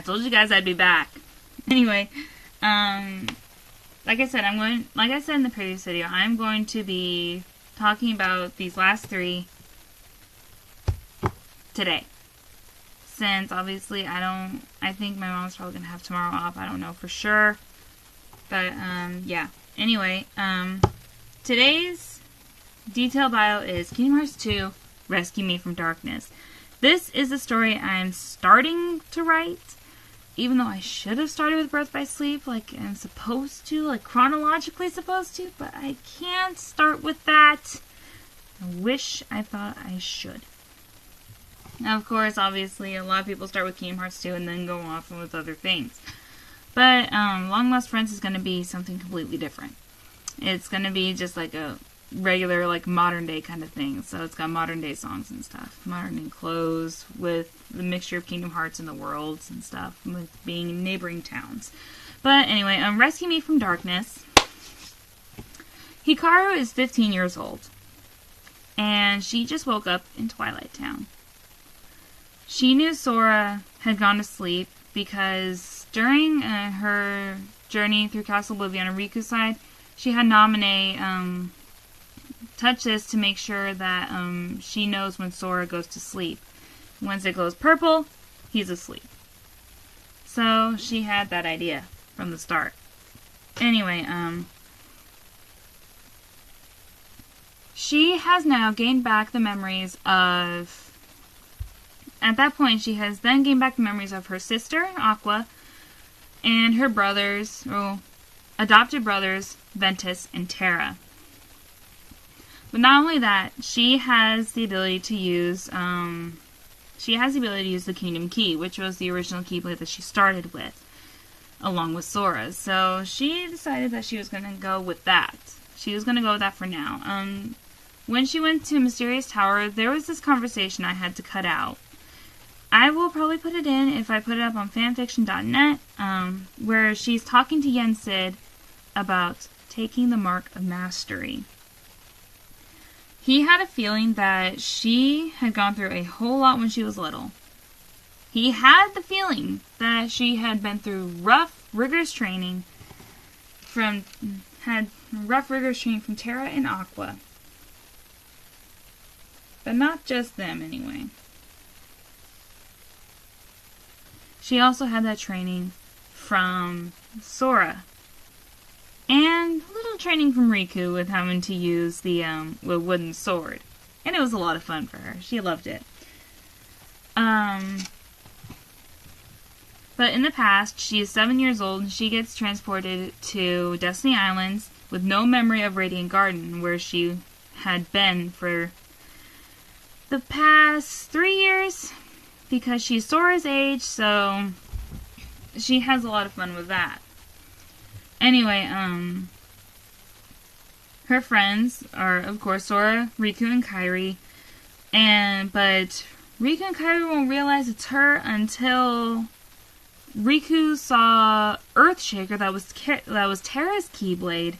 I told you guys I'd be back. Anyway, like I said in the previous video, I'm going to be talking about these last three today. Since obviously I think my mom's probably going to have tomorrow off. I don't know for sure. But, yeah. Anyway, today's detailed bio is Kingdom Hearts 2, Rescue Me from Darkness. This is the story I'm starting to write, even though I should have started with Birth by Sleep, like I'm supposed to, like chronologically supposed to, but I can't start with that. I wish I thought I should. Now, of course, obviously, a lot of people start with Kingdom Hearts 2 and then go off with other things. But, Long Lost Friends is going to be something completely different. It's going to be just like a regular, like, modern day kind of thing. So it's got modern day songs and stuff. Modern day clothes with the mixture of Kingdom Hearts and the worlds and stuff. With being in neighboring towns. But anyway, Rescue Me from Darkness. Hikaru is 15 years old. And she just woke up in Twilight Town. She knew Sora had gone to sleep because during her journey through Castle Oblivion on Riku's side, she had Naminé touch this to make sure that she knows when Sora goes to sleep. Once it glows purple, he's asleep. So she had that idea from the start. Anyway, she has now gained back the memories of... At that point, she has then gained back the memories of her sister, Aqua, and her brothers, adopted brothers, Ventus and Terra. But not only that, she has the ability to use, the Kingdom Key, which was the original Keyblade that she started with, along with Sora's. So she decided that she was going to go with that. She was going to go with that for now. When she went to Mysterious Tower, there was this conversation I had to cut out. I will probably put it in if I put it up on fanfiction.net, where she's talking to Yensid about taking the Mark of Mastery. He had a feeling that she had gone through a whole lot when she was little. He had the feeling that she had been through rough, rigorous training from Terra and Aqua. But not just them, anyway. She also had that training from Sora. And a little training from Riku with having to use the wooden sword. And it was a lot of fun for her. She loved it. But in the past, she is 7 years old and she gets transported to Destiny Islands with no memory of Radiant Garden, where she had been for the past 3 years. Because she's Sora's age, so she has a lot of fun with that. Anyway, her friends are, of course, Sora, Riku, and Kairi. But Riku and Kairi won't realize it's her until Riku saw Earthshaker that was Terra's Keyblade,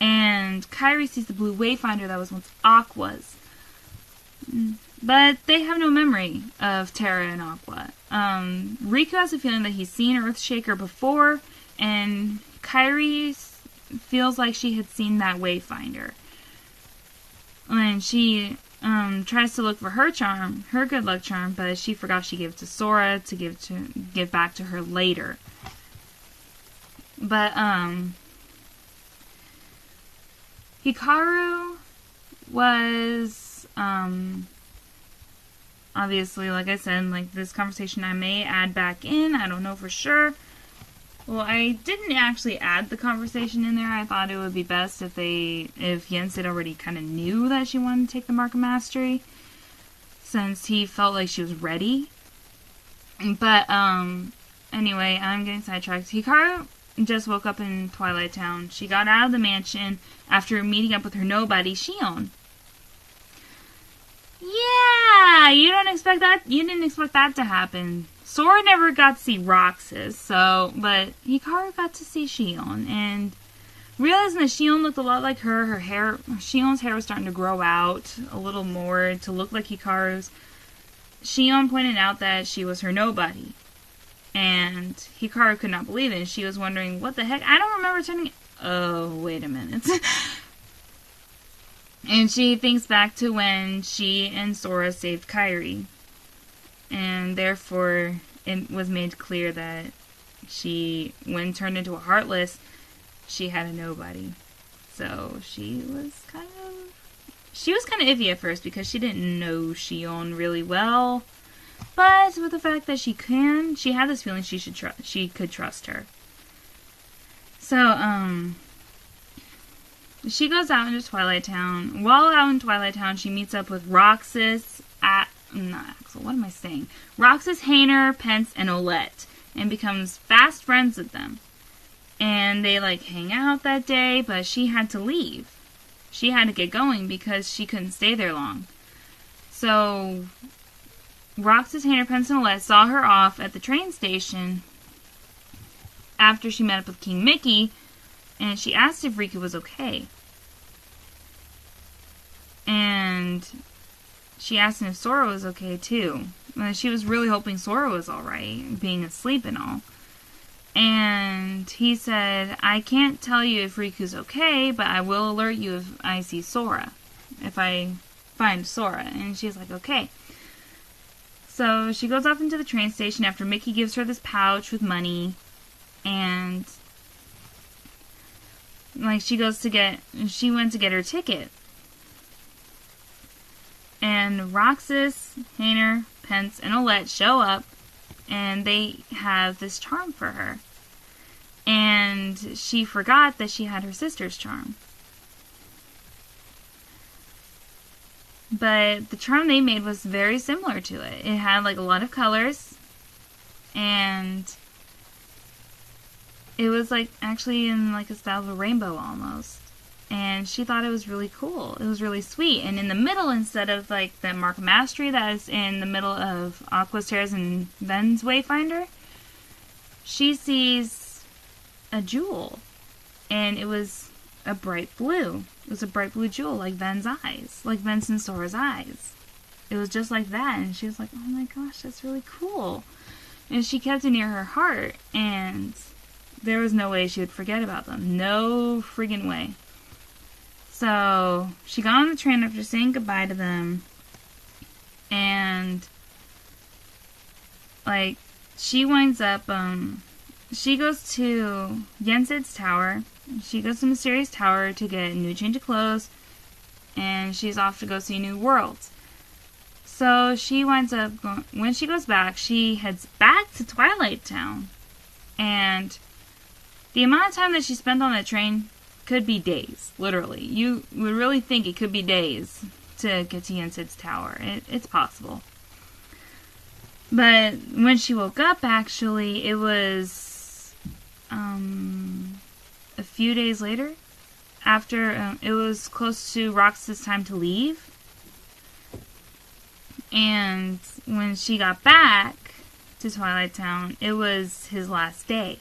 and Kairi sees the blue Wayfinder that was once Aqua's. But they have no memory of Terra and Aqua. Riku has a feeling that he's seen Earthshaker before, and Kairi feels like she had seen that Wayfinder. And she tries to look for her charm, her good luck charm, but she forgot she gave it to Sora to give back to her later. But Hikaru was obviously, like I said, like this conversation I may add back in. I don't know for sure. Well, I didn't actually add the conversation in there. I thought it would be best if Yensid already kind of knew that she wanted to take the Mark of Mastery, since he felt like she was ready. But, anyway, I'm getting sidetracked. Hikaru just woke up in Twilight Town. She got out of the mansion after meeting up with her nobody, Shion. Yeah, you didn't expect that to happen. Sora never got to see Roxas, but Hikaru got to see Shion, and realizing that Shion looked a lot like her Shion's hair was starting to grow out a little more to look like Hikaru's. Shion pointed out that she was her nobody, And Hikaru could not believe it. And she was wondering, what the heck? I don't remember turning... Oh, wait a minute. And she thinks back to when she and Sora saved Kairi. And therefore, it was made clear that she, when turned into a Heartless, she had a nobody. So she was kind of iffy at first because she didn't know Shion really well. But with the fact that she had this feeling she could trust her. So, she goes out into Twilight Town. While out in Twilight Town, she meets up with Roxas, Roxas, Hainer, Pence, and Olette, and becomes fast friends with them. And they, hang out that day, but she had to leave. She had to get going because she couldn't stay there long. So, Roxas, Hainer, Pence, and Olette saw her off at the train station after she met up with King Mickey, and she asked if Riku was okay. And she asked him if Sora was okay, too. She was really hoping Sora was alright, being asleep and all. And he said, I can't tell you if Riku's okay, but I will alert you if I see Sora. If I find Sora. And she's like, okay. So she goes off into the train station after Mickey gives her this pouch with money. And she went to get her ticket. And Roxas, Hainer, Pence, and Olette show up, and they have this charm for her. And she forgot that she had her sister's charm. But the charm they made was very similar to it. It had a lot of colors, and it was actually in a style of a rainbow almost. And she thought it was really cool. It was really sweet. And in the middle, instead of that Mark of Mastery that is in the middle of Aqua's Terrace and Ven's Wayfinder, she sees a jewel. And it was a bright blue. It was a bright blue jewel, like Ven's eyes. Like Ven's and Sora's eyes. It was just like that. And she was like, oh my gosh, that's really cool. And she kept it near her heart. And there was no way she would forget about them. No friggin' way. So, she got on the train after saying goodbye to them, and, she winds up, she goes to Yensid's tower. She goes to Mysterious Tower to get a new change of clothes, and she's off to go see New Worlds. So, she winds up, when she goes back, she heads back to Twilight Town, and the amount of time that she spent on that train could be days, literally. You would really think it could be days to get to Yensid's tower. It's possible. But when she woke up, actually, it was a few days later. After, it was close to Rox's time to leave. And when she got back to Twilight Town, it was his last day.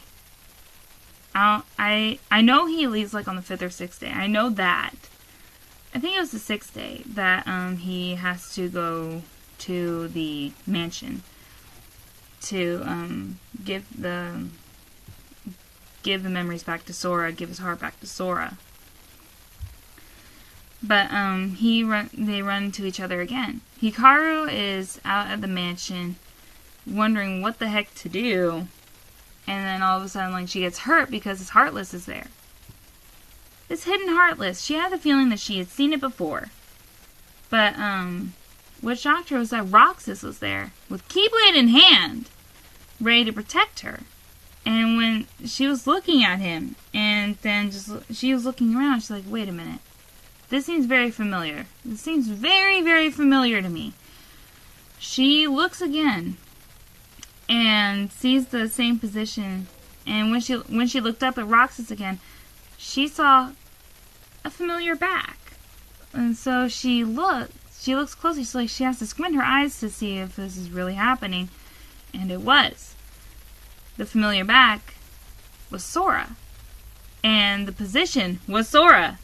I know he leaves on the 5th or 6th day. I know that. I think it was the 6th day that he has to go to the mansion to give the memories back to Sora, give his heart back to Sora. But they run into each other again. Hikaru is out at the mansion wondering what the heck to do. And then all of a sudden, she gets hurt because his Heartless is there. This hidden Heartless. She had the feeling that she had seen it before. But, what shocked her was that Roxas was there, with Keyblade in hand, ready to protect her. And when she was looking at him, and then she was looking around, she's like, wait a minute. This seems very familiar. This seems very, very familiar to me. She looks again. And sees the same position. And when she looked up at Roxas again, she saw a familiar back. And so she looks closely. So she has to squint her eyes to see if this is really happening. And it was. The familiar back was Sora. And the position was Sora.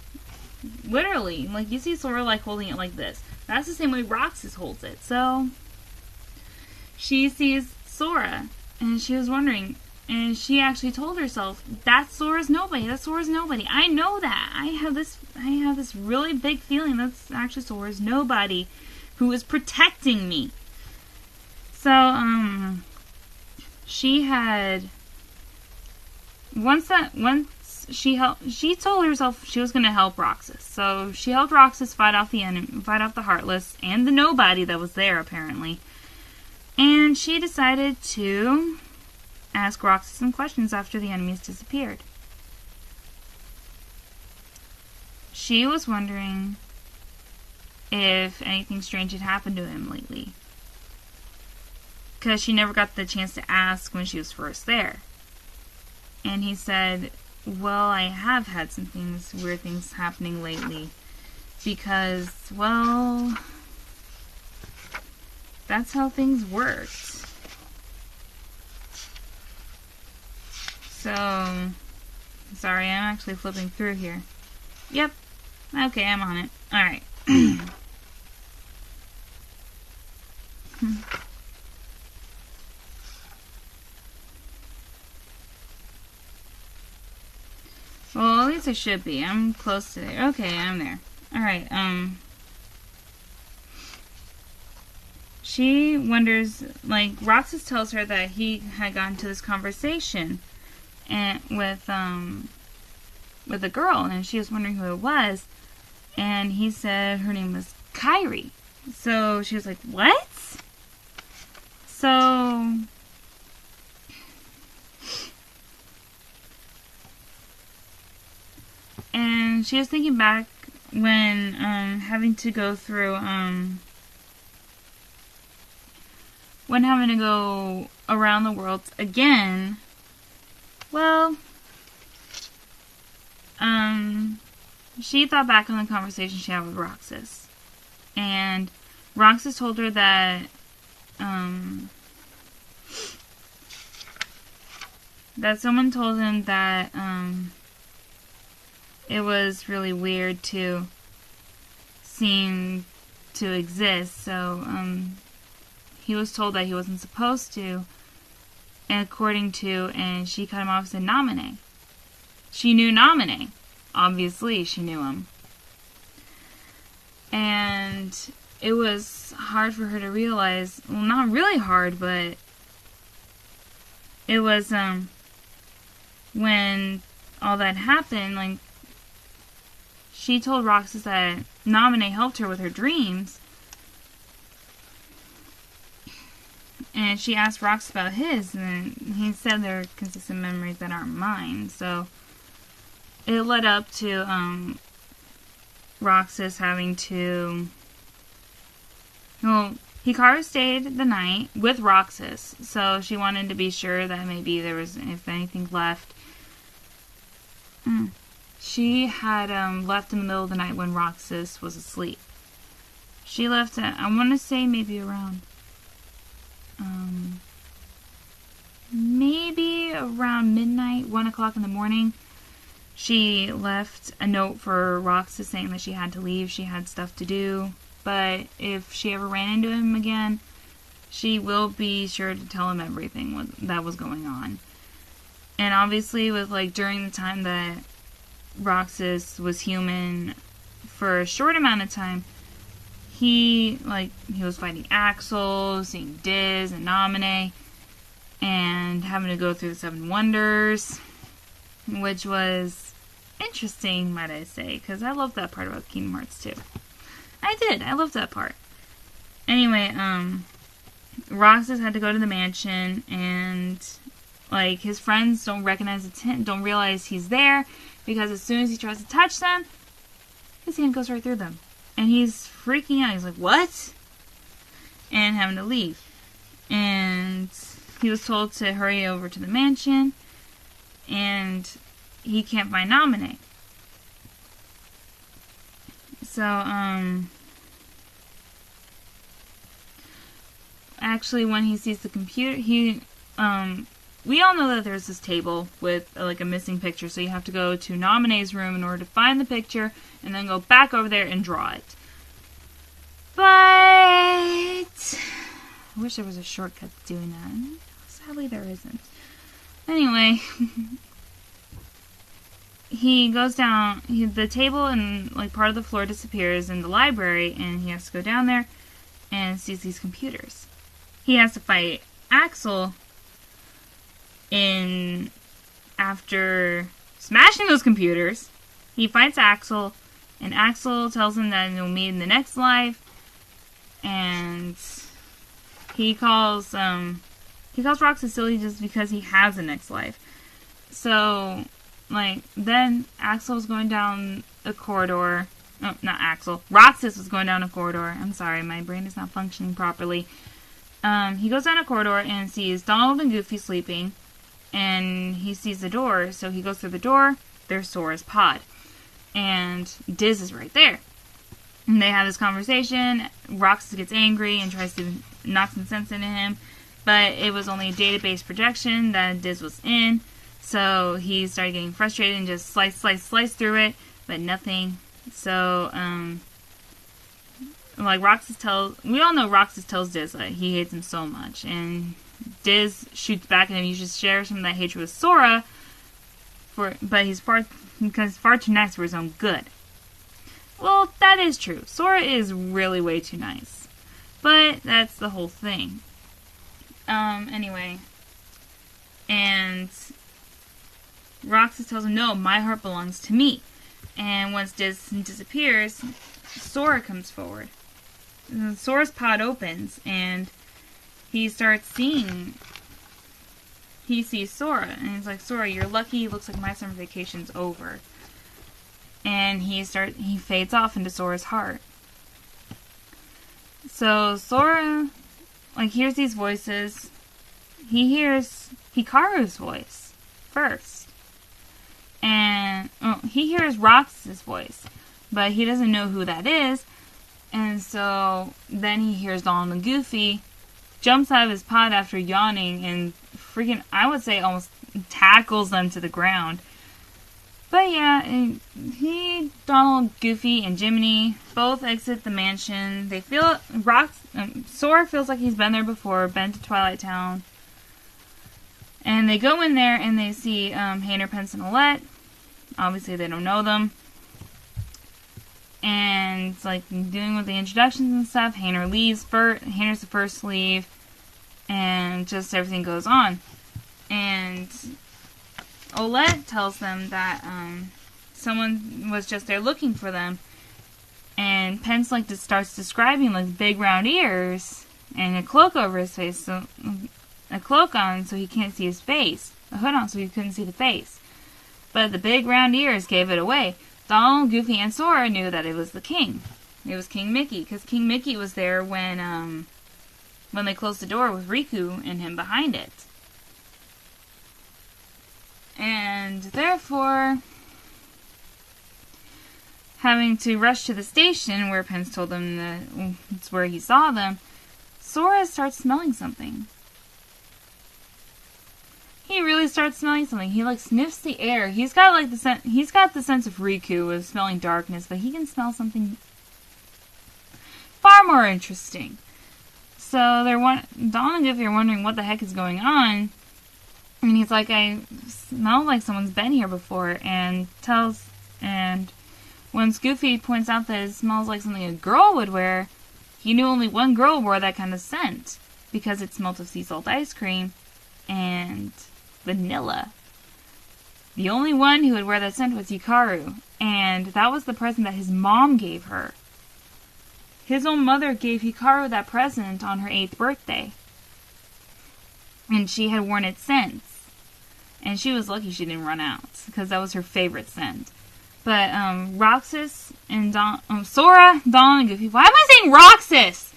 Literally. You see Sora holding it like this. That's the same way Roxas holds it. So she sees Sora, And she was wondering, and she actually told herself, that Sora's nobody, that Sora's nobody. I know that. I have this really big feeling that's actually Sora's nobody who is protecting me. So, she had, once she told herself she was going to help Roxas. So she helped Roxas fight off the Heartless and the nobody that was there, apparently. And she decided to ask Roxas some questions after the enemies disappeared. She was wondering if anything strange had happened to him lately, because she never got the chance to ask when she was first there. And he said, well, I have had some weird things happening lately, because, well, that's how things worked. So, sorry, I'm actually flipping through here. Yep. Okay, I'm on it. Alright. Well, at least I should be. I'm close to there. Okay, I'm there. Alright, she wonders, like, Roxas tells her that he had gotten to this conversation with a girl, and she was wondering who it was, and he said her name was Kyrie. So she was like, what? So and she was thinking back when having to go around the world again. Well, she thought back on the conversation she had with Roxas, and Roxas told her that that someone told him that it was really weird to seem to exist, so he was told that he wasn't supposed to, and she cut him off and said Namine. She knew Namine. Obviously, she knew him. And it was hard for her to realize, well, not really hard, but it was, when all that happened, like, she told Roxas that Namine helped her with her dreams, and she asked Roxas about his, and he said they're consistent memories that aren't mine, so it led up to, Roxas having to, well, Hikaru stayed the night with Roxas, so she wanted to be sure that maybe there was, if anything left. She had left in the middle of the night when Roxas was asleep. She left at, I want to say maybe around midnight, 1 o'clock in the morning. She left a note for Roxas saying that she had to leave, she had stuff to do, but if she ever ran into him again, she will be sure to tell him everything that was going on. And obviously, with, like, during the time that Roxas was human for a short amount of time, he was fighting Axel, seeing Diz and Namine, and having to go through the 7 Wonders, which was interesting, might I say, because I loved that part about Kingdom Hearts 2. I loved that part. Anyway, Roxas had to go to the mansion, and, like, his friends don't realize he's there, because as soon as he tries to touch them, his hand goes right through them. And he's freaking out. He's like, what? And having to leave. And he was told to hurry over to the mansion, and he can't find Namine. So, actually, when he sees the computer, we all know that there's this table with, like, a missing picture, so you have to go to Namine's room in order to find the picture, and then go back over there and draw it. But I wish there was a shortcut to doing that. Sadly, there isn't. Anyway, he goes down, the table and like part of the floor disappears in the library, and he has to go down there and sees these computers. He has to fight Axel after smashing those computers. He fights Axel, and Axel tells him that he'll meet in the next life, and he calls Roxas silly just because he has a next life. So, like, then Axel was going down a corridor. Oh, not Axel. Roxas was going down a corridor. I'm sorry, my brain is not functioning properly. He goes down a corridor and sees Donald and Goofy sleeping, and he sees the door, so he goes through the door. There's Sora's pod. And Diz is right there. And they have this conversation. Roxas gets angry and tries to knock some sense into him, but it was only a database projection that Diz was in, so he started getting frustrated and just slice through it, but nothing. So, like we all know Roxas tells Diz that he hates him so much, and Diz shoots back at him. You should share some of that hatred with Sora, but he's far too nice for his own good. Well, that is true. Sora is really way too nice. But that's the whole thing. Anyway. And Roxas tells him, no, my heart belongs to me. And once Diz disappears, Sora comes forward. And Sora's pod opens, and he starts seeing... He sees Sora, and he's like, Sora, you're lucky. Looks like my summer vacation's over. And he fades off into Sora's heart. So Sora, like, hears these voices. He hears Hikaru's voice first. And he hears Roxas' voice, but he doesn't know who that is. And so then he hears Donald and Goofy, jumps out of his pod after yawning, and freaking, I would say, almost tackles them to the ground. But yeah, Donald, Goofy, and Jiminy both exit the mansion. They feel Sora feels like he's been there before, been to Twilight Town. And they go in there and they see Hayner, Pence, and Olette. Obviously, they don't know them. And it's like dealing with the introductions and stuff. Hayner leaves. Hayner's the first to leave, and just everything goes on. And Olette tells them that someone was just there looking for them, and Pence just starts describing like big round ears and a cloak over his face, so a cloak on so he can't see his face, a hood on so he couldn't see the face. But the big round ears gave it away. Donald, Goofy, and Sora knew that it was the king. It was King Mickey, because King Mickey was there when they closed the door with Riku and him behind it. And therefore, having to rush to the station where Pence told them that it's where he saw them, Sora starts smelling something. He really starts smelling something. He sniffs the air. He's got the sense of Riku with smelling darkness, but he can smell something far more interesting. So Don and Goofy are wondering what the heck is going on. And he's like, I smell like someone's been here before, and once Goofy points out that it smells like something a girl would wear, he knew only one girl wore that kind of scent, because it smelled of sea salt ice cream and vanilla. The only one who would wear that scent was Hikaru, and that was the present that his mom gave her. His own mother gave Hikaru that present on her 8th birthday, and she had worn it since. And she was lucky she didn't run out, because that was her favorite scent. But Roxas and Sora, Donald, and Goofy. Why am I saying Roxas?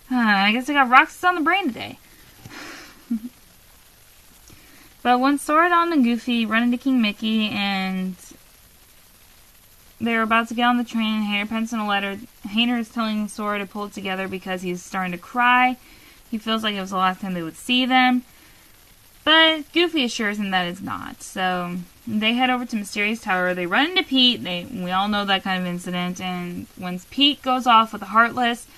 I guess I got Roxas on the brain today. But once Sora, Donald, and Goofy run into King Mickey, and they're about to get on the train, Hayner, Pence, and Olette, Hayner is telling Sora to pull it together because he's starting to cry. He feels like it was the last time they would see them. But Goofy assures him that it's not. So they head over to Mysterious Tower. They run into Pete. We all know that kind of incident. And once Pete goes off with the Heartless,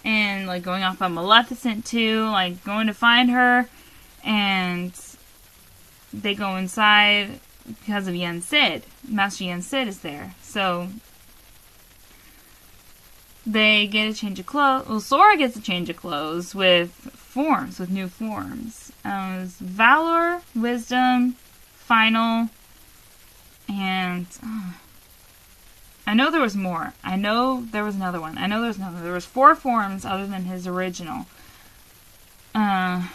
and going off on Maleficent too, going to find her, And they go inside because of Yen Sid. Master Yen Sid is there. So they get a change of clothes. Well, Sora gets a change of clothes with new forms. Valor, Wisdom, Final, and I know there was more. I know there was another one. There was 4 forms other than his original. I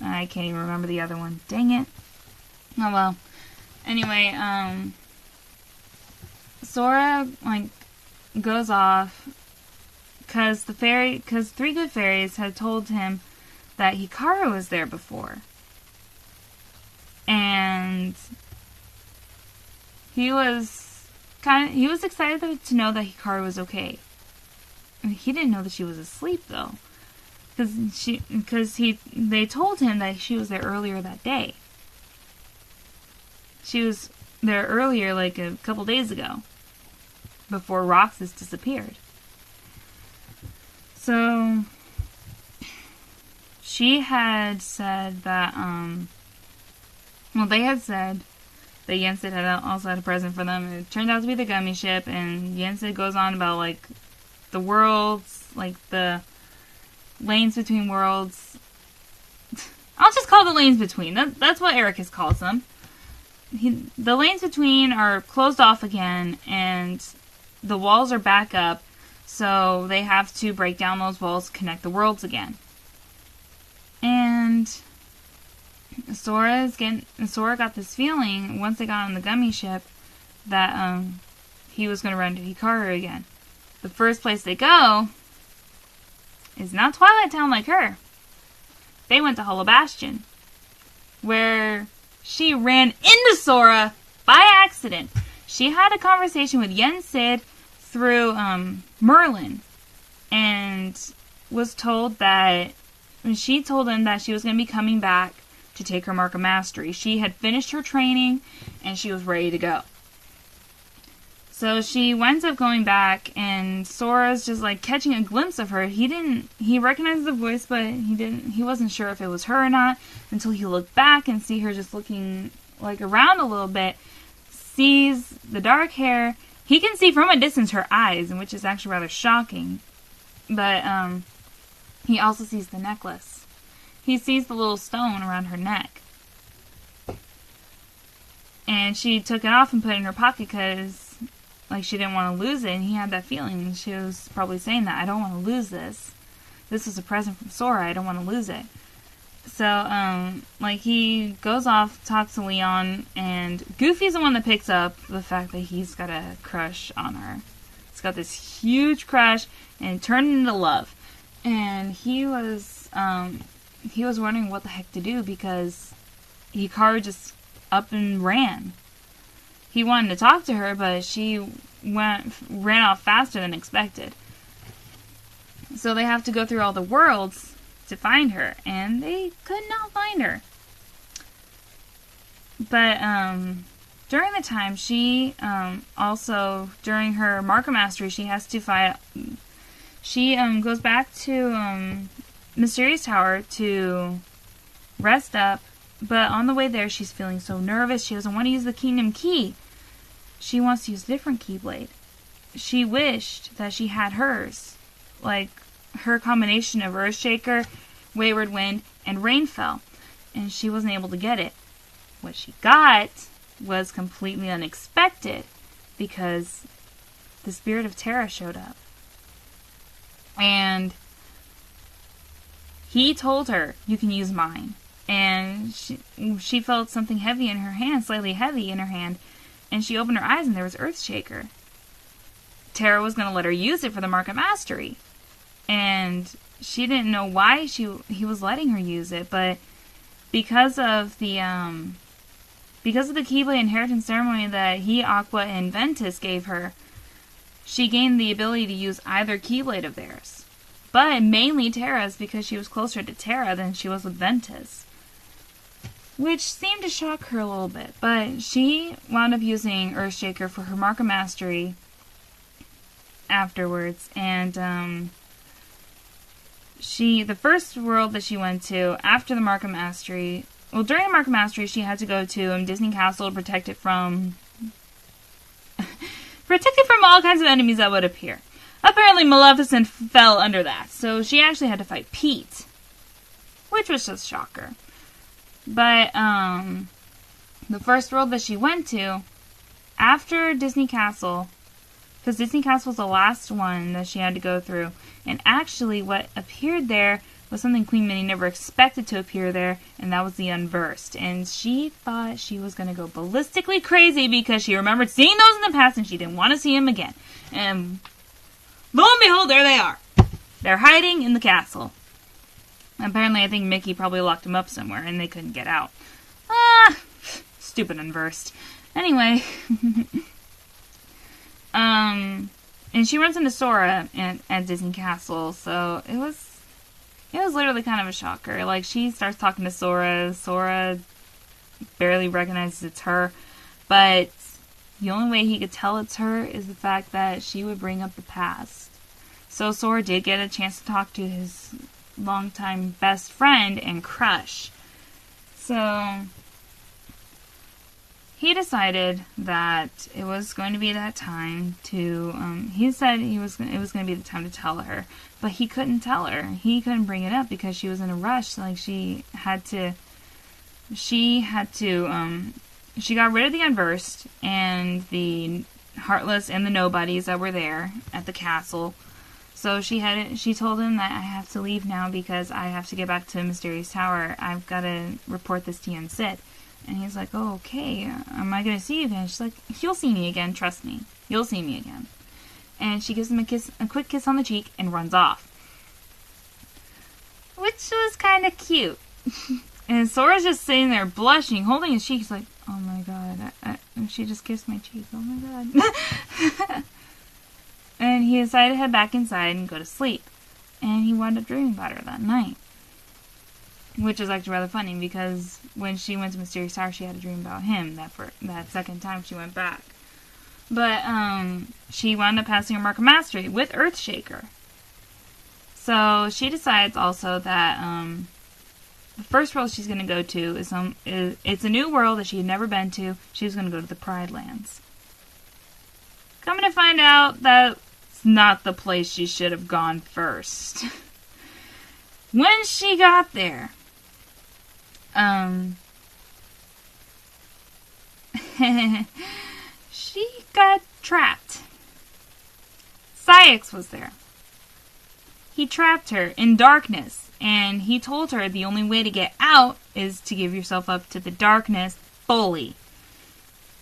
can't even remember the other one. Dang it. Oh well. Anyway, Sora goes off because 3 good fairies had told him that Hikaru was there before. And he was excited to know that Hikaru was okay. He didn't know that she was asleep though, because they told him that she was there earlier that day. She was there earlier, like a couple days ago, before Roxas disappeared. So she had said that they had said that Yen Sid had also had a present for them. It turned out to be the gummy ship, and Yen Sid goes on about the worlds, the lanes between worlds. I'll just call the lanes between. That's what Ericus calls them. The lanes between are closed off again, and the walls are back up, so they have to break down those walls to connect the worlds again. And Sora got this feeling once they got on the gummy ship that he was going to run to Hikaru again. The first place they go is not Twilight Town like her. They went to Hollow Bastion, where she ran into Sora by accident. She had a conversation with Yen Sid through Merlin, and was told that she told him that she was going to be coming back to take her Mark of Mastery. She had finished her training and she was ready to go. So she winds up going back, and Sora's just catching a glimpse of her. He recognized the voice, but he wasn't sure if it was her or not until he looked back and see her just looking around a little bit, sees the dark hair. He can see from a distance her eyes, which is actually rather shocking. But he also sees the necklace. He sees the little stone around her neck. And she took it off and put it in her pocket because she didn't want to lose it, and he had that feeling. She was probably saying that, I don't want to lose this. This is a present from Sora, I don't want to lose it. So, he goes off, talks to Leon, and Goofy's the one that picks up the fact that he's got a crush on her. He's got this huge crush, and it turned into love. And he was wondering what the heck to do, because Hikaru just up and ran. He wanted to talk to her, but she ran off faster than expected. So they have to go through all the worlds to find her, and they could not find her. But during the time, she also, during her Mark of Mastery, she has to fight. She goes back to Mysterious Tower to rest up, but on the way there, she's feeling so nervous. She doesn't want to use the Kingdom Key. She wants to use a different Keyblade. She wished that she had hers, her combination of Earthshaker, Wayward Wind, and Rainfell, and she wasn't able to get it. What she got was completely unexpected, because the Spirit of Terra showed up. And he told her, you can use mine. And she felt something heavy in her hand, slightly heavy in her hand, and she opened her eyes and there was Earthshaker. Terra was going to let her use it for the Mark of Mastery. And she didn't know why he was letting her use it, but because of the Keyblade Inheritance Ceremony that he, Aqua, and Ventus gave her, she gained the ability to use either Keyblade of theirs. But mainly Terra's, because she was closer to Terra than she was with Ventus. Which seemed to shock her a little bit. But she wound up using Earthshaker for her Mark of Mastery afterwards. And the first world that she went to after the Markham Mastery, well, during the Markham Mastery, she had to go to Disney Castle to protect it from all kinds of enemies that would appear. Apparently, Maleficent fell under that, so she actually had to fight Pete, which was just a shocker. But the first world that she went to after Disney Castle, because Disney Castle was the last one that she had to go through, and actually what appeared there was something Queen Minnie never expected to appear there, and that was the Unversed. And she thought she was going to go ballistically crazy because she remembered seeing those in the past and she didn't want to see them again. And lo and behold, there they are. They're hiding in the castle. Apparently, I think Mickey probably locked them up somewhere and they couldn't get out. Stupid Unversed. Anyway, and she runs into Sora at Disney Castle, so it was literally kind of a shocker. Like, she starts talking to Sora. Sora barely recognizes it's her. But the only way he could tell it's her is the fact that she would bring up the past. So Sora did get a chance to talk to his longtime best friend and crush. So he decided that it was going to be that time to, he said it was going to be the time to tell her, but he couldn't tell her. He couldn't bring it up because she was in a rush. Like, she got rid of the Unversed and the Heartless and the Nobodies that were there at the castle. So she told him that I have to leave now because I have to get back to Mysterious Tower. I've got to report this to Young Sid. And he's like, oh, okay, am I going to see you again? She's like, you'll see me again, trust me. You'll see me again. And she gives him a quick kiss on the cheek and runs off. Which was kind of cute. And Sora's just sitting there blushing, holding his cheek. He's like, oh my god, she just kissed my cheek, oh my god. And he decided to head back inside and go to sleep. And he wound up dreaming about her that night. Which is actually rather funny because when she went to Mysterious Tower, she had a dream about him that second time she went back. But she wound up passing her Markham Mastery with Earthshaker. So she decides also that the first world she's going to go to it's a new world that she had never been to. She's going to go to the Pride Lands. Coming to find out that's not the place she should have gone first. When she got there, she got trapped. Saïx was there. He trapped her in darkness, and he told her the only way to get out is to give yourself up to the darkness fully.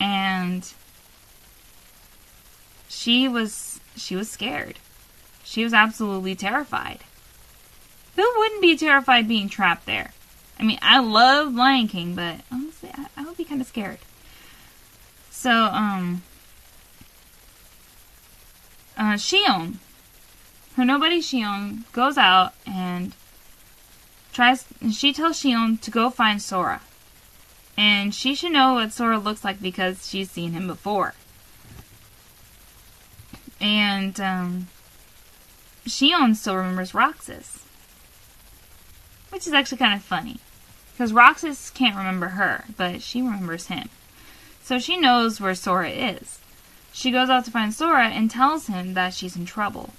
And she was scared. She was absolutely terrified. Who wouldn't be terrified being trapped there? I mean, I love Lion King, but honestly, I would be kind of scared. So, Xion, her nobody Xion, goes out and she tells Xion to go find Sora. And she should know what Sora looks like because she's seen him before. And, Xion still remembers Roxas. Which is actually kind of funny. Because Roxas can't remember her, but she remembers him. So she knows where Sora is. She goes out to find Sora and tells him that she's in trouble.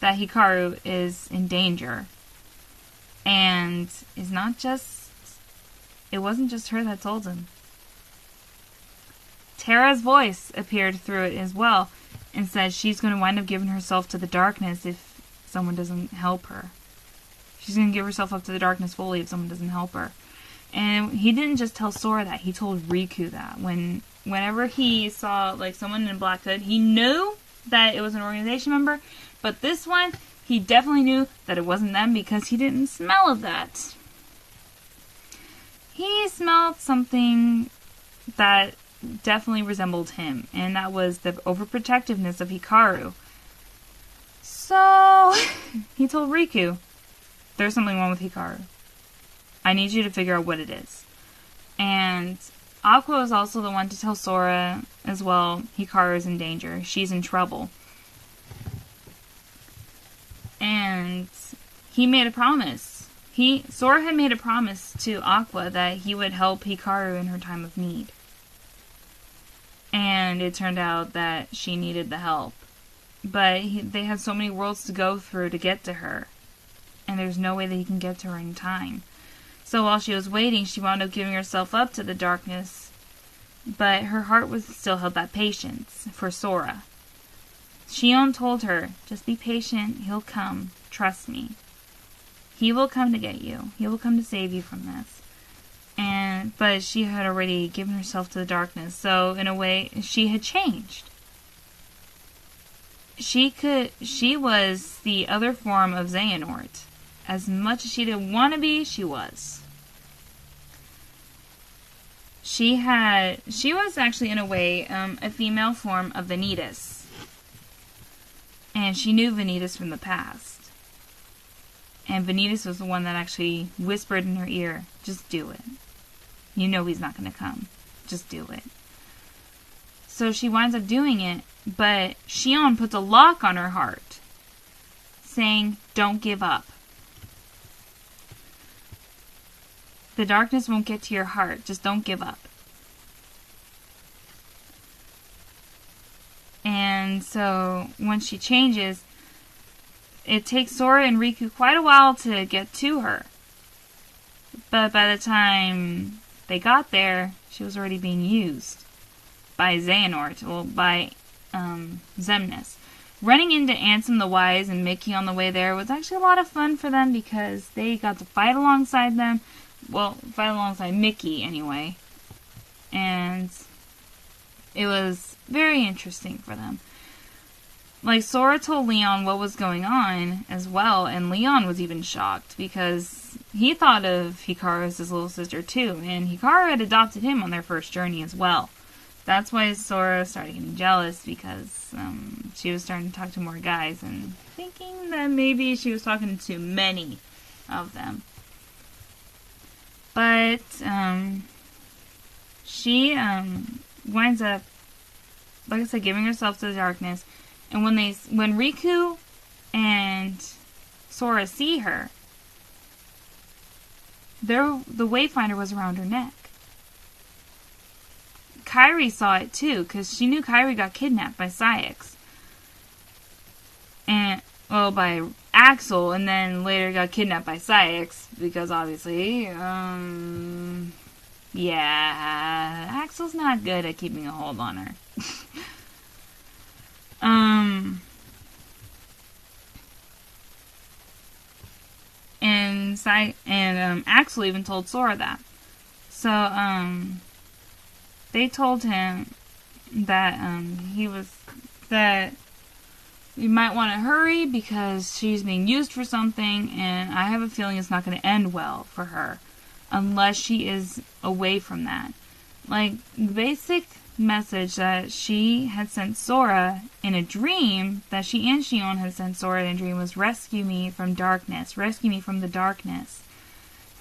That Hikaru is in danger. And it wasn't just her that told him. Terra's voice appeared through it as well and said she's going to wind up giving herself to the darkness if someone doesn't help her. She's going to give herself up to the darkness fully if someone doesn't help her. And he didn't just tell Sora that. He told Riku that. Whenever he saw like someone in a black hood, he knew that it was an organization member. But this one, he definitely knew that it wasn't them because he didn't smell of that. He smelled something that definitely resembled him. And that was the overprotectiveness of Hikaru. So, he told Riku, there's something wrong with Hikaru. I need you to figure out what it is. And Aqua is also the one to tell Sora as well, Hikaru is in danger. She's in trouble. And he made a promise. Sora had made a promise to Aqua that he would help Hikaru in her time of need. And it turned out that she needed the help. But they had so many worlds to go through to get to her. And there's no way that he can get to her in time. So while she was waiting, she wound up giving herself up to the darkness. But her heart still held that patience for Sora. Shion told her, just be patient, he'll come, trust me. He will come to get you. He will come to save you from this. But she had already given herself to the darkness, so in a way, she had changed. She was the other form of Xehanort. As much as she didn't want to be, she was. She was actually, in a way, a female form of Vanitas. And she knew Vanitas from the past. And Vanitas was the one that actually whispered in her ear, just do it. You know he's not going to come. Just do it. So she winds up doing it, but Shion puts a lock on her heart, saying, don't give up. The darkness won't get to your heart. Just don't give up. And so when she changes, it takes Sora and Riku quite a while to get to her. But by the time they got there, she was already being used by Xehanort, well, by Xemnas. Running into Ansem the Wise and Mickey on the way there was actually a lot of fun for them because they got to fight alongside them. Well, fight alongside Mickey anyway. And it was very interesting for them. Like, Sora told Leon what was going on as well, and Leon was even shocked because he thought of Hikaru as his little sister too, and Hikaru had adopted him on their first journey as well. That's why Sora started getting jealous, because she was starting to talk to more guys and thinking that maybe she was talking to many of them. But she winds up, like I said, giving herself to the darkness. And when Riku and Sora see her, the Wayfinder was around her neck. Kairi saw it too, because she knew Kairi got kidnapped by Saïx. By Axel, and then later got kidnapped by Saïx, because obviously, Axel's not good at keeping a hold on her. Axel even told Sora that. So, they told him that that you might want to hurry because she's being used for something, and I have a feeling it's not going to end well for her unless she is away from that. Like, the basic message that she had sent Sora in a dream, that she and Shion had sent Sora in a dream, was rescue me from darkness, rescue me from the darkness.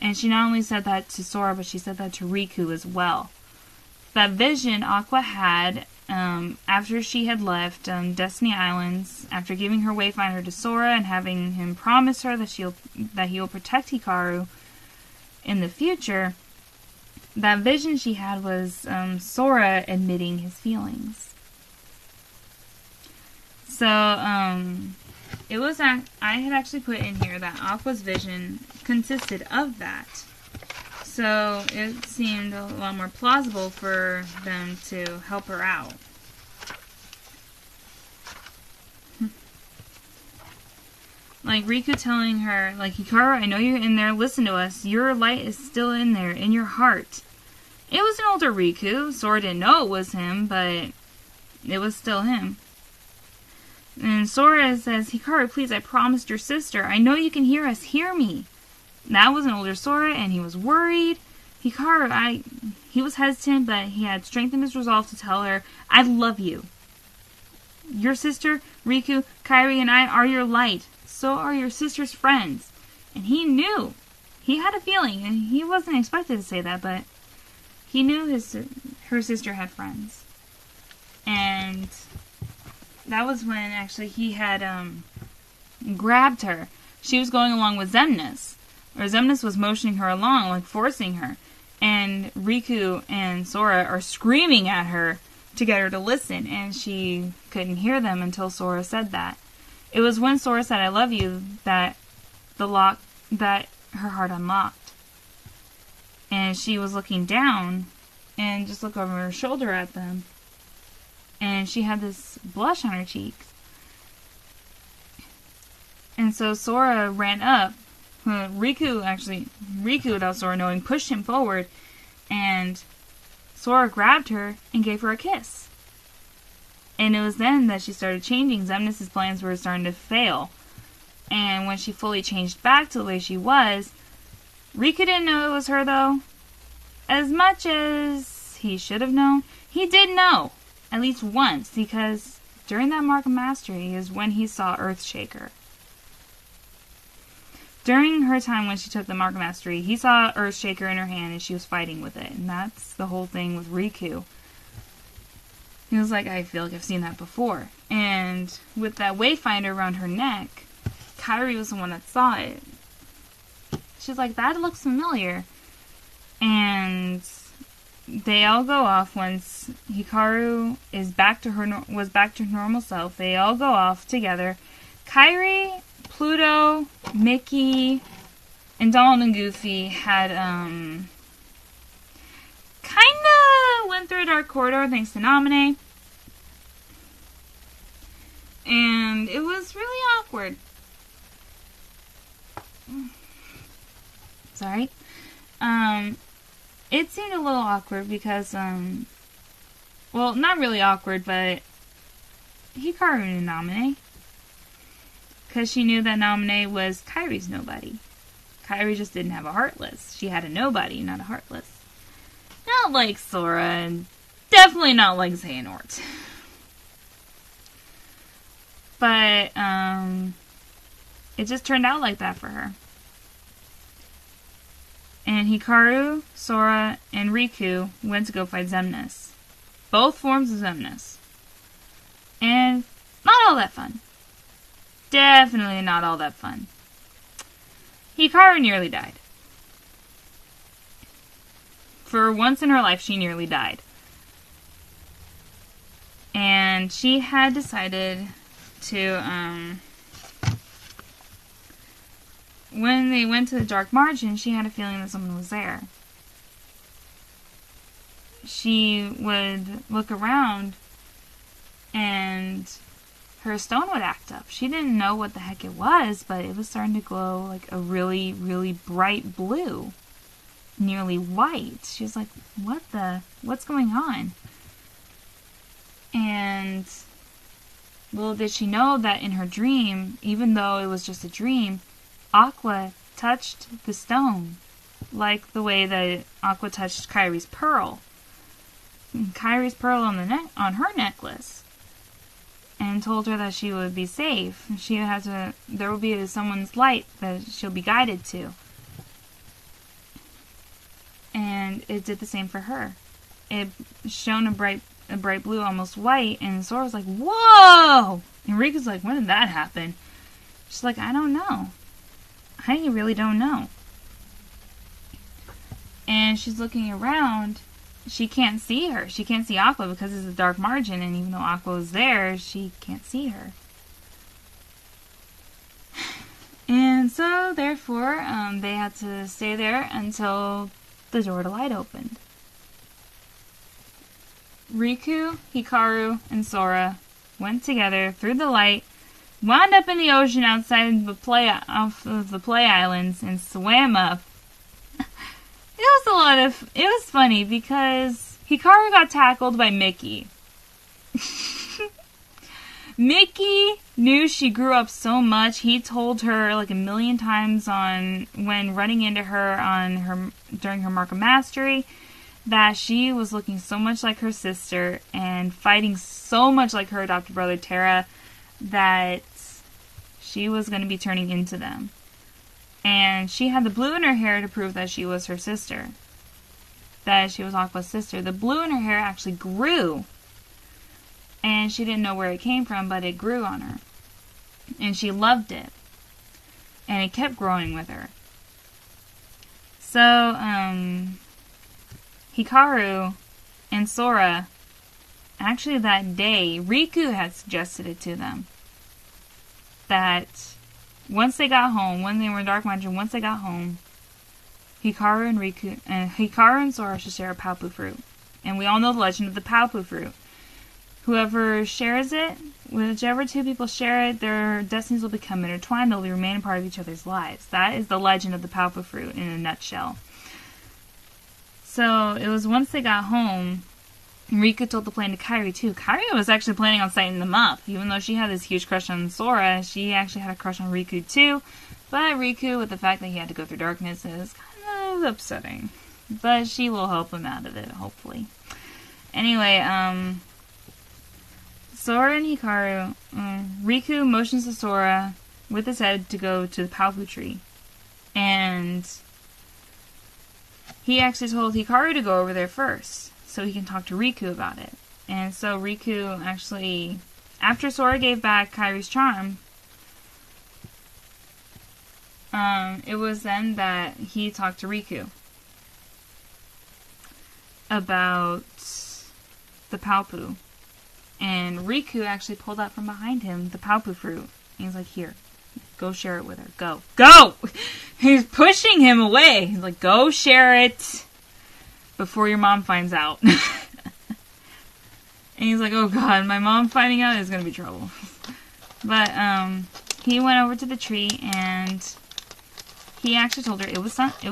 And she not only said that to Sora, but she said that to Riku as well. That vision Aqua had after she had left Destiny Islands, after giving her Wayfinder to Sora and having him promise her that he'll protect Hikaru in the future, that vision she had was Sora admitting his feelings. So, it was I had actually put in here that Aqua's vision consisted of that. So, it seemed a lot more plausible for them to help her out. Like, Riku telling her, like, Hikaru, I know you're in there, listen to us. Your light is still in there, in your heart. It was an older Riku. Sora didn't know it was him, but it was still him. And Sora says, Hikaru, please, I promised your sister. I know you can hear us. Hear me. That was an older Sora, and he was worried. Hikaru, he was hesitant, but he had strengthened his resolve to tell her, I love you. Your sister, Riku, Kairi, and I are your light. So are your sister's friends. And he knew. He had a feeling, and he wasn't expected to say that, but he knew her sister had friends. And that was when, actually, he had grabbed her. she was going along with Xemnas. Or Xemnas was motioning her along, like forcing her. And Riku and Sora are screaming at her to get her to listen, and she couldn't hear them until Sora said that. It was when Sora said, "I love you," that her heart unlocked. And she was looking down and just looked over her shoulder at them. And she had this blush on her cheeks. And so Sora ran up. Riku, without Sora knowing, pushed him forward, and Sora grabbed her and gave her a kiss. And it was then that she started changing. Xemnas' plans were starting to fail. And when she fully changed back to the way she was, Riku didn't know it was her, though. As much as he should have known, he did know. At least once, because during that Mark of Mastery is when he saw Earthshaker. During her time when she took the Mark of Mastery, he saw Earthshaker in her hand and she was fighting with it. And that's the whole thing with Riku. He was like, I feel like I've seen that before. And with that wayfinder around her neck, Kairi was the one that saw it. She's like, that looks familiar. And they all go off once Hikaru was back to her normal self. They all go off together. Kairi, Pluto, Mickey, and Donald and Goofy had kinda went through a dark corridor thanks to Naminé. And it was really awkward. Sorry. It seemed a little awkward because, well, not really awkward, but Hikaru knew Naminé. Because she knew that Naminé was Kairi's nobody. Kairi just didn't have a Heartless. She had a nobody, not a Heartless. Not like Sora, and definitely not like Xehanort. But, it just turned out like that for her. And Hikaru, Sora, and Riku went to go fight Xemnas. Both forms of Xemnas. And not all that fun. Definitely not all that fun. Hikaru nearly died. For once in her life, she nearly died. And she had decided to, when they went to the Dark Margin, she had a feeling that someone was there. She would look around and her stone would act up. She didn't know what the heck it was, but it was starting to glow like a really, really bright blue. Nearly white. She was like, what's going on? And little did she know that in her dream, even though it was just a dream, Aqua touched the stone. Like the way that Aqua touched Kairi's pearl. And Kairi's pearl on her necklace. And told her that she would be safe. There will be someone's light that she'll be guided to. And it did the same for her. It shone a bright blue, almost white, and Sora's like, whoa! And Riku's like, when did that happen? She's like, I don't know. I really don't know. And she's looking around. She can't see her. She can't see Aqua because it's a dark margin, and even though Aqua is there, she can't see her. And so, therefore, they had to stay there until the door to light opened. Riku, Hikaru, and Sora went together through the light, wound up in the ocean outside of the play islands, and swam up. It was funny because Hikaru got tackled by Mickey. Mickey knew she grew up so much. He told her like 1,000,000 times when running into her during her Mark of Mastery that she was looking so much like her sister and fighting so much like her adopted brother Terra that she was going to be turning into them. And she had the blue in her hair to prove that she was her sister. That she was Aqua's sister. The blue in her hair actually grew. And she didn't know where it came from, but it grew on her. And she loved it. and it kept growing with her. So, Hikaru and Sora, actually that day, Riku had suggested it to them. That once they got home, when they were in Dark Mansion, once they got home, Hikaru and Sora should share a Paopu fruit. And we all know the legend of the Paopu fruit. Whoever shares it, whichever two people share it, their destinies will become intertwined. They'll remain a part of each other's lives. That is the legend of the Paopu fruit in a nutshell. So it was once they got home, Riku told the plan to Kairi too. Kairi was actually planning on setting them up. Even though she had this huge crush on Sora, she actually had a crush on Riku too. But Riku, with the fact that he had to go through darkness, is kind of upsetting. But she will help him out of it, hopefully. Anyway, Sora and Hikaru, Riku motions to Sora with his head to go to the Paopu tree. And he actually told Hikaru to go over there first, so he can talk to Riku about it. And so Riku actually, after Sora gave back Kairi's charm, it was then that he talked to Riku about the Paopu. And Riku actually pulled out from behind him the Paopu fruit. And he's like, here, go share it with her. Go. Go! He's pushing him away. He's like, go share it before your mom finds out. And he's like, oh god, my mom finding out is going to be trouble. But he went over to the tree and he actually told her it was sunset.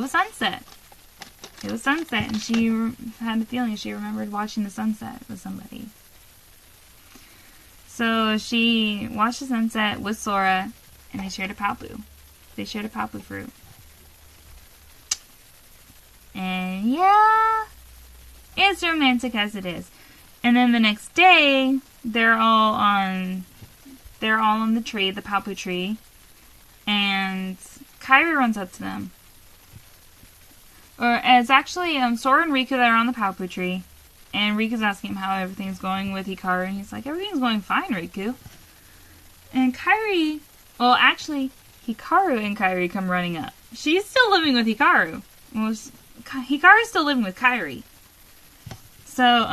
It was sunset, and she had the feeling she remembered watching the sunset with somebody. So she watched the sunset with Sora, and they shared a Paopu. They shared a Paopu fruit. And yeah, it's romantic as it is. And then the next day, they're all on the tree, the Paopu tree, and Kairi runs up to them. Or it's actually Sora and Riku that are on the Paopu tree. And Riku's asking him how everything's going with Hikaru. And he's like, everything's going fine, Riku. And Kairi... Well, actually, Hikaru and Kairi come running up. She's still living with Hikaru. Well, Hikaru's still living with Kairi. So,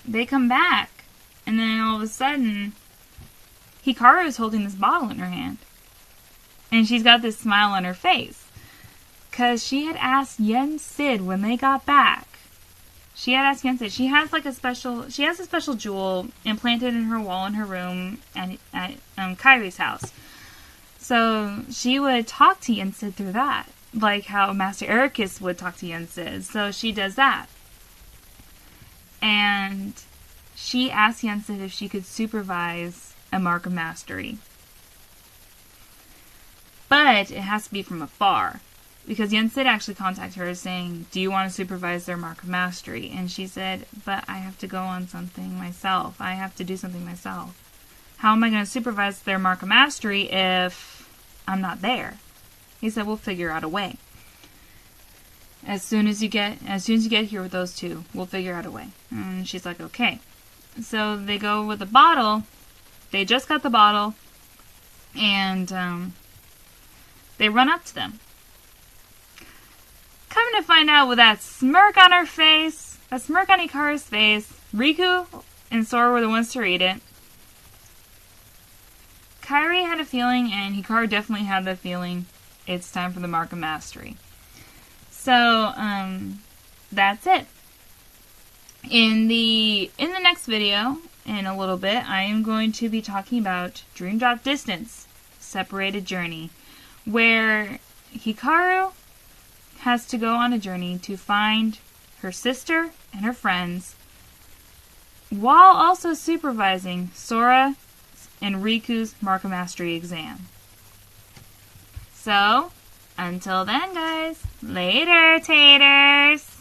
they come back. And then all of a sudden, Hikaru is holding this bottle in her hand. And she's got this smile on her face. Because she had asked Yen Sid when they got back. She had asked Yen Sid. She has a special jewel implanted in her wall in her room at Kairi's house. So she would talk to Yen Sid through that. Like how Master Ericus would talk to Yen Sid. So she does that. And she asked Yen Sid if she could supervise a Mark of Mastery. But it has to be from afar. Because Yen Sid actually contacted her saying, do you want to supervise their Mark of Mastery? And she said, but I have to go on something myself. I have to do something myself. How am I going to supervise their Mark of Mastery if I'm not there? He said, we'll figure out a way. As soon as you get here with those two, we'll figure out a way. And she's like, okay. So they go with the bottle. They just got the bottle. And they run up to them. Coming to find out with that smirk on her face, that smirk on Hikaru's face, Riku and Sora were the ones to read it. Kairi had a feeling, and Hikaru definitely had that feeling. It's time for the Mark of Mastery. So, that's it. In the next video, in a little bit, I am going to be talking about Dream Drop Distance, Separated Journey, where Hikaru has to go on a journey to find her sister and her friends while also supervising Sora and Riku's Mark of Mastery exam. So, until then, guys, later, taters!